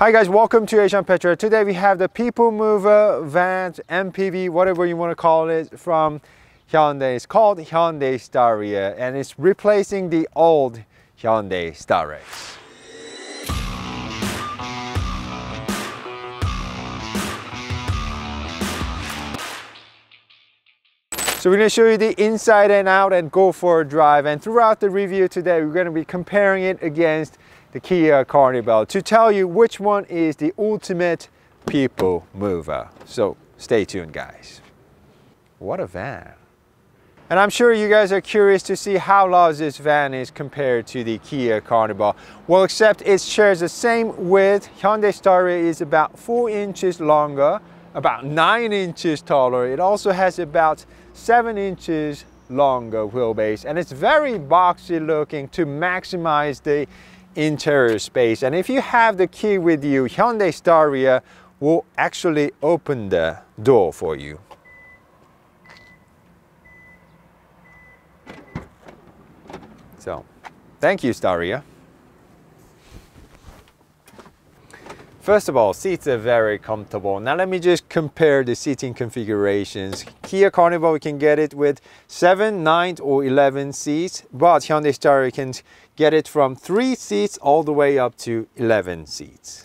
Hi guys, welcome to Asian Petrolhead. Today we have the people mover, van, MPV, whatever you want to call it, from Hyundai. It's called Hyundai Staria and it's replacing the old Hyundai Strarex. So we're going to show you the inside and out and go for a drive, and throughout the review today we're going to be comparing it against the Kia Carnival to tell you which one is the ultimate people mover. So stay tuned guys. What a van. And I'm sure you guys are curious to see how large this van is compared to the Kia Carnival. Well, except it shares the same width. Hyundai Staria is about 4 inches longer, about 9 inches taller. It also has about 7 inches longer wheelbase, and it's very boxy looking to maximize the interior space. And if you have the key with you, Hyundai Staria will actually open the door for you. So, thank you Staria. First of all, seats are very comfortable. Now let me just compare the seating configurations. Kia Carnival, you can get it with 7, 9 or 11 seats, but Hyundai Staria can get it from 3 seats all the way up to 11 seats.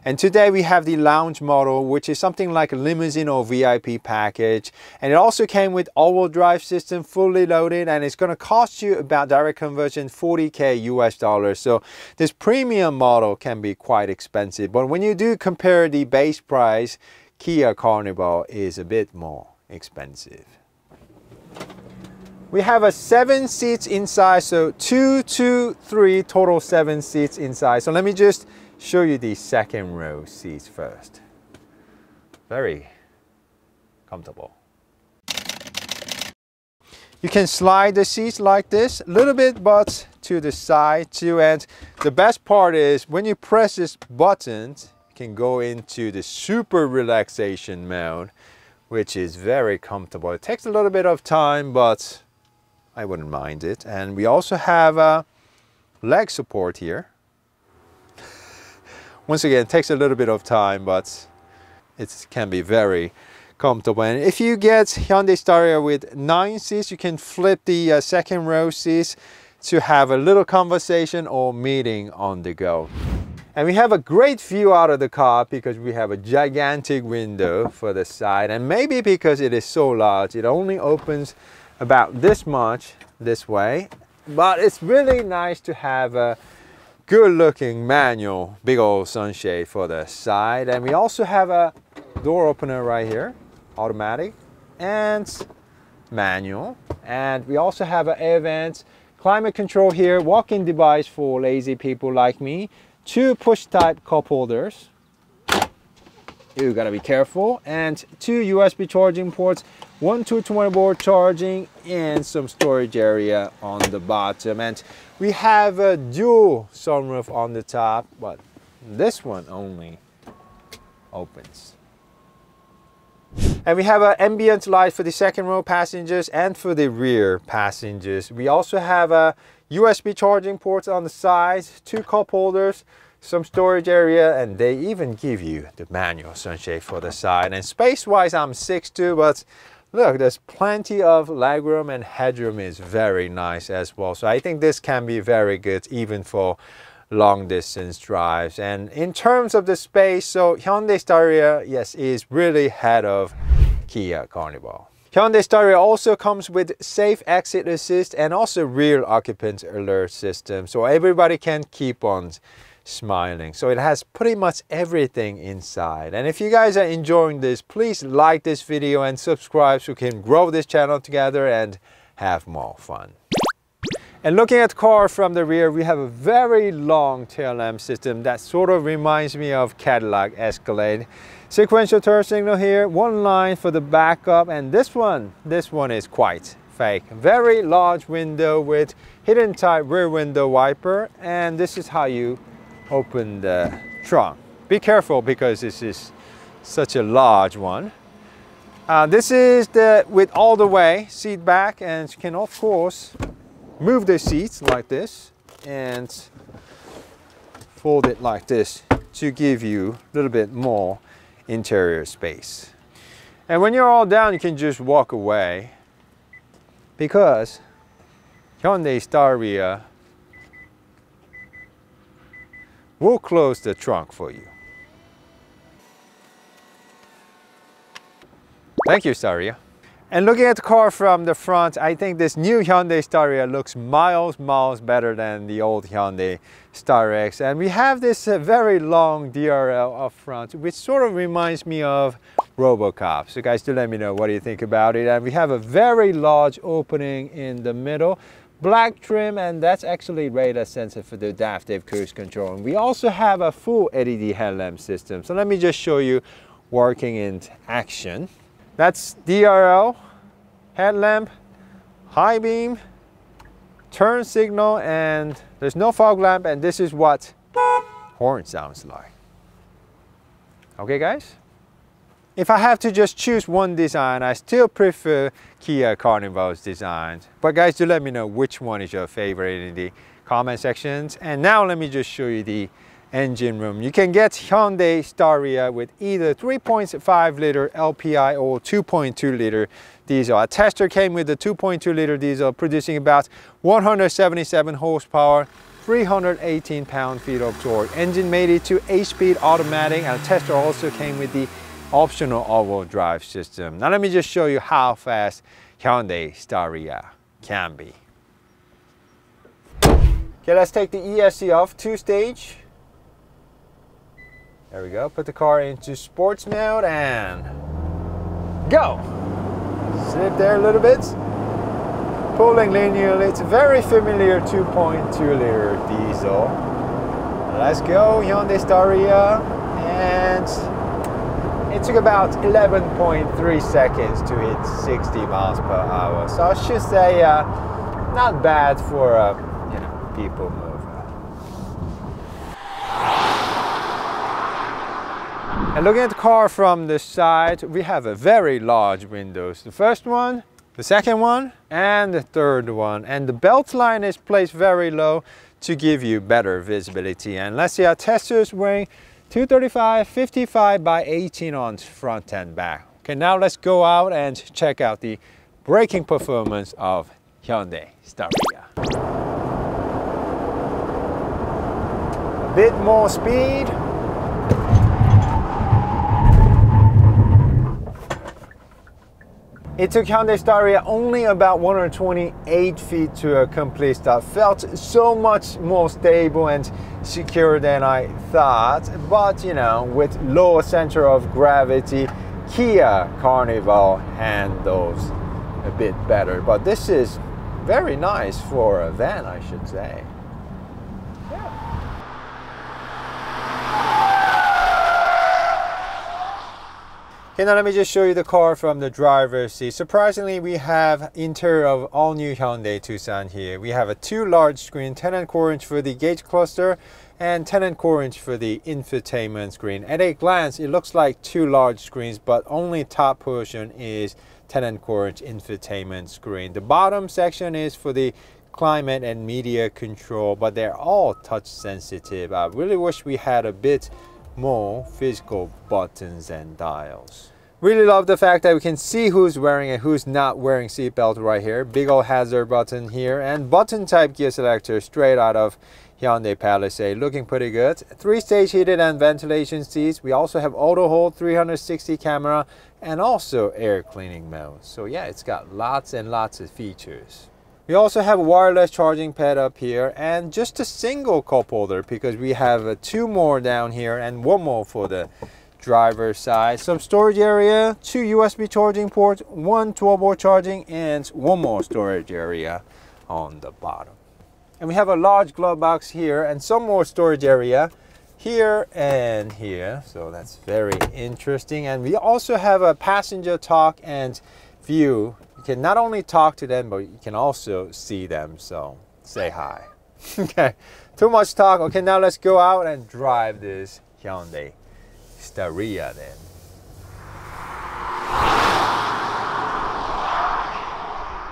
And today we have the lounge model, which is something like a limousine or VIP package. And it also came with all-wheel drive system, fully loaded, and it's going to cost you about direct conversion $40K US. So this premium model can be quite expensive. But when you do compare the base price, Kia Carnival is a bit more expensive. We have a 7 seats inside, so 2, 2, 3, total 7 seats inside. So let me just show you the second row seats first. Very comfortable. You can slide the seats like this, a little bit, but to the side too. And the best part is when you press this button, you can go into the super relaxation mode, which is very comfortable. It takes a little bit of time, but I wouldn't mind it. And we also have a leg support here. Once again, it takes a little bit of time, but it can be very comfortable. And if you get Hyundai Staria with 9 seats, you can flip the second row seats to have a little conversation or meeting on the go. And we have a great view out of the car because we have a gigantic window for the side. And maybe because it is so large, it only opens about this much this way. But it's really nice to have a good looking manual big old sunshade for the side. And we also have a door opener right here, automatic and manual. And we also have an air vents, climate control here, walk-in device for lazy people like me, 2 push type cup holders, you gotta be careful, and 2 USB charging ports, 1 220 volt charging, and some storage area on the bottom. And we have a dual sunroof on the top, but this one only opens. And we have an ambient light for the second row passengers and for the rear passengers. We also have a USB charging ports on the sides, 2 cup holders, some storage area, and they even give you the manual sunshade for the side. And space-wise, I'm 6'2", but look, there's plenty of legroom, and headroom is very nice as well. So I think this can be very good even for long distance drives. And in terms of the space, so Hyundai Staria, yes, is really ahead of Kia Carnival. Hyundai Staria also comes with safe exit assist and also rear occupant alert system, so everybody can keep on smiling. So it has pretty much everything inside. And if you guys are enjoying this, please like this video and subscribe so we can grow this channel together and have more fun. And looking at the car from the rear, we have a very long tail lamp system that sort of reminds me of Cadillac Escalade. Sequential turn signal here, 1 line for the backup, and this one is quite fake. Very large window with hidden type rear window wiper, and this is how you open the trunk. Be careful because this is such a large one. This is the with all the way seat back, and you can of course move the seats like this and fold it like this to give you a little bit more interior space. And when you're all down, you can just walk away, because Hyundai Staria will close the trunk for you. Thank you, Staria. And looking at the car from the front, I think this new Hyundai Staria looks miles better than the old Hyundai Strarex. And we have this very long DRL up front, which sort of reminds me of RoboCop. So guys, do let me know what do you think about it. And we have a very large opening in the middle, black trim, and that's actually radar sensor for the adaptive cruise control. And we also have a full LED headlamp system. So let me just show you working in action. That's DRL, headlamp, high beam, turn signal, and there's no fog lamp, and this is what horn sounds like. Okay guys? If I have to just choose one design, I still prefer Kia Carnival's design. But guys, do let me know which one is your favorite in the comment sections. And now let me just show you the engine room. You can get Hyundai Staria with either 3.5 liter LPI or 2.2 liter diesel. A tester came with the 2.2 liter diesel, producing about 177 horsepower, 318 pound-feet of torque. Engine made it to 8-speed automatic, and a tester also came with the optional all-wheel drive system. Now let me just show you how fast Hyundai Staria can be. Okay, let's take the ESC off, 2-stage. There we go, put the car into sports mode and go. Slip there a little bit. Pulling linearly, it's a very familiar 2.2 liter diesel. Let's go, Hyundai Staria. And it took about 11.3 seconds to hit 60 miles per hour. So I should say not bad for you know, people mover. And looking at the car from the side, we have a very large windows. The first one, the second one, and the third one. And the belt line is placed very low to give you better visibility. And let's see, our tester is weighing 235, 55 by 18 on front and back. Okay, now let's go out and check out the braking performance of Hyundai Staria. A bit more speed. It took Hyundai Staria only about 128 feet to a complete start. Felt so much more stable and secure than I thought. But you know, with lower center of gravity, Kia Carnival handles a bit better. But this is very nice for a van, I should say. Okay, now let me just show you the car from the driver's seat. Surprisingly, we have interior of all new Hyundai Tucson here. We have a 2 large screen, 10.25 inch for the gauge cluster and 10.25 inch for the infotainment screen. At a glance, it looks like 2 large screens, but only top portion is 10.25 inch infotainment screen. The bottom section is for the climate and media control, but they're all touch sensitive. I really wish we had a bit more physical buttons and dials. Really love the fact that we can see who's wearing and who's not wearing seatbelt right here. Big old hazard button here, and button type gear selector straight out of Hyundai Palisade, looking pretty good. 3-stage heated and ventilation seats. We also have auto hold, 360 camera, and also air cleaning mode. So yeah, it's got lots and lots of features. We also have a wireless charging pad up here, and just a single cup holder because we have 2 more down here and 1 more for the driver's side. Some storage area, 2 USB charging ports, 1 12-volt charging, and 1 more storage area on the bottom. And we have a large glove box here and some more storage area here and here. So that's very interesting. And we also have a passenger talk and view. You can not only talk to them, but you can also see them, so say hi. Okay, too much talk. Okay, now let's go out and drive this Hyundai Staria then.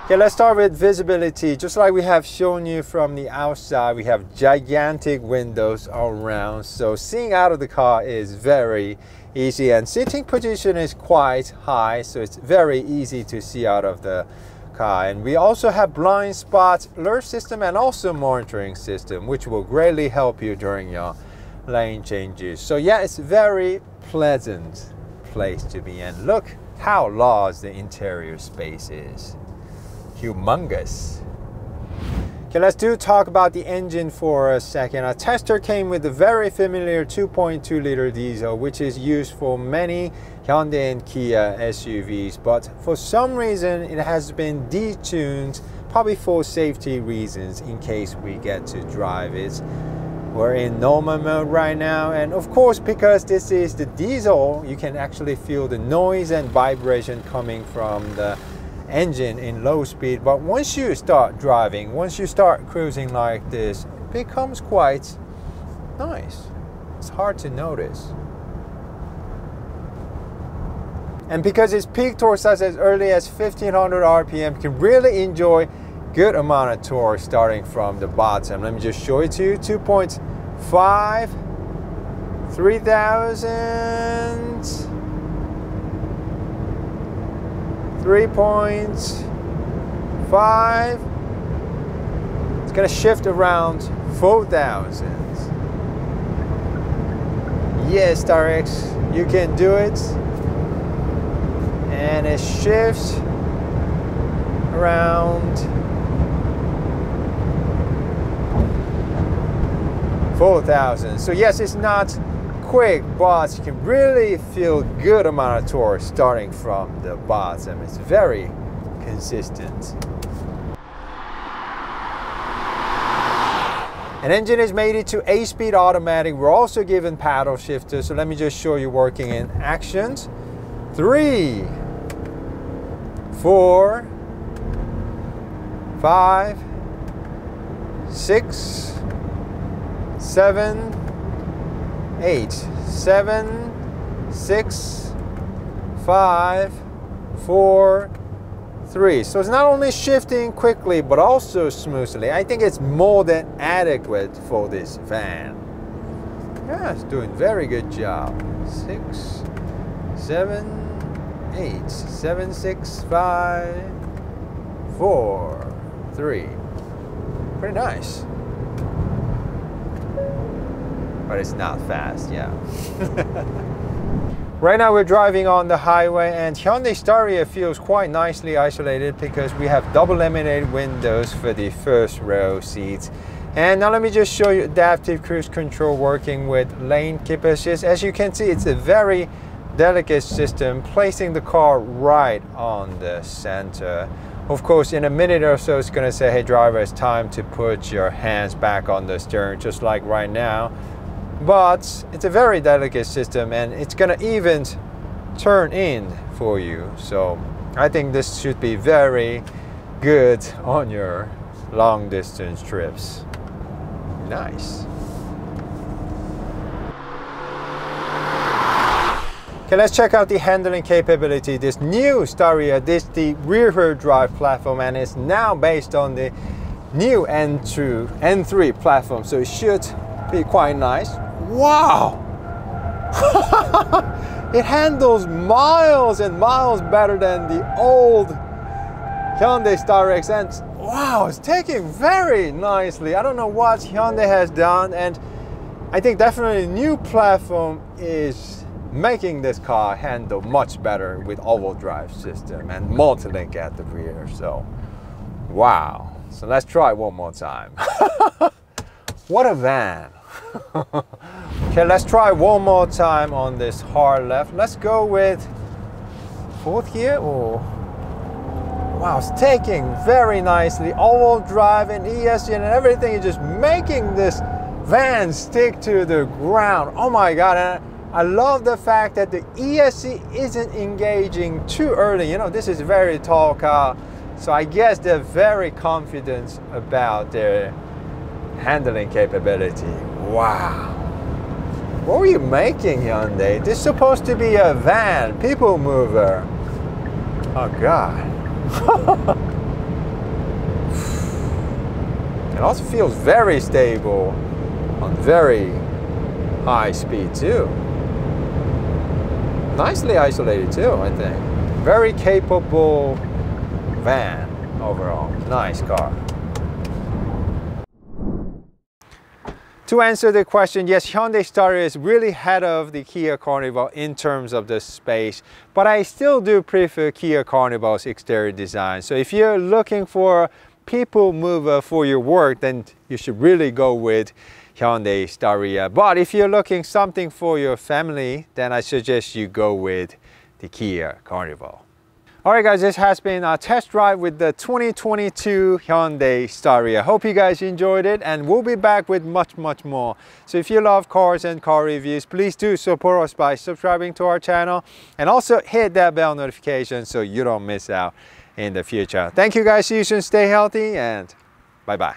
Okay, let's start with visibility. Just like we have shown you from the outside, we have gigantic windows all around. So seeing out of the car is very easy, and sitting position is quite high. So it's very easy to see out of the car. And we also have blind spot alert system and also monitoring system, which will greatly help you during your lane changes. So yeah, it's a very pleasant place to be in. Look how large the interior space is. Humongous. Okay, let's talk about the engine for a second. Our tester came with a very familiar 2.2 liter diesel, which is used for many Hyundai and Kia SUVs, but for some reason it has been detuned, probably for safety reasons, in case we get to drive it. We're in normal mode right now, and of course, because this is the diesel, you can actually feel the noise and vibration coming from the engine in low speed. But once you start driving, once you start cruising like this, it becomes quite nice. It's hard to notice. And because its peak torque starts as early as 1500 RPM, you can really enjoy good amount of torque starting from the bottom. Let me just show it to you. 2.5, 3000, 3.5. It's gonna shift around 4000. Yes, Starex, you can do it. And it shifts around 4,000. So yes, it's not quick, but you can really feel good amount of torque starting from the bottom. It's very consistent. An engine is mated to 8-speed automatic. We're also given paddle shifter. So let me just show you working in actions. 3, 4, 5, 6, 7, 8. 7, 6, 5, 4, 3. So it's not only shifting quickly, but also smoothly. I think it's more than adequate for this van. Yeah, it's doing very good job. 6, 7, 8, 7, 6, 5, 4, 3. Pretty nice. But it's not fast, yeah. Right now we're driving on the highway, and Hyundai Staria feels quite nicely isolated because we have double laminated windows for the first row seats. And now let me just show you adaptive cruise control working with lane keep assist. As you can see, it's a very delicate system, placing the car right on the center. Of course, in a minute or so, it's going to say, hey driver, it's time to put your hands back on the steering, just like right now. But it's a very delicate system, and it's going to even turn in for you. So I think this should be very good on your long distance trips. Nice. Okay, let's check out the handling capability. This new Staria, this the rear drive platform, and it's now based on the new N3 platform, so it should be quite nice. Wow! It handles miles and miles better than the old Hyundai Starex, and wow, it's taking very nicely. I don't know what Hyundai has done, and I think definitely the new platform is making this car handle much better with all-wheel drive system and multi-link at the rear. So wow. So let's try one more time. What a van. Okay, let's try one more time on this hard left. Let's go with fourth gear. Oh, wow, it's taking very nicely. All-wheel drive and ESC and everything is just making this van stick to the ground. Oh my God, and I love the fact that the ESC isn't engaging too early. You know, this is a very tall car, so I guess they're very confident about their handling capability. Wow. What were you making, Hyundai? This is supposed to be a van, people mover. Oh God. also feels very stable on very high speed too. Nicely isolated too, I think. Very capable van overall. Nice car. To answer the question, yes, Hyundai Staria is really ahead of the Kia Carnival in terms of the space, but I still do prefer Kia Carnival's exterior design. So if you're looking for a people mover for your work, then you should really go with Hyundai Staria. But if you're looking something for your family, then I suggest you go with the Kia Carnival. Alright guys, this has been a test drive with the 2022 Hyundai Staria. Hope you guys enjoyed it, and we'll be back with much more. So if you love cars and car reviews, please do support us by subscribing to our channel, and also hit that bell notification so you don't miss out in the future. Thank you guys, see you soon, stay healthy, and bye bye.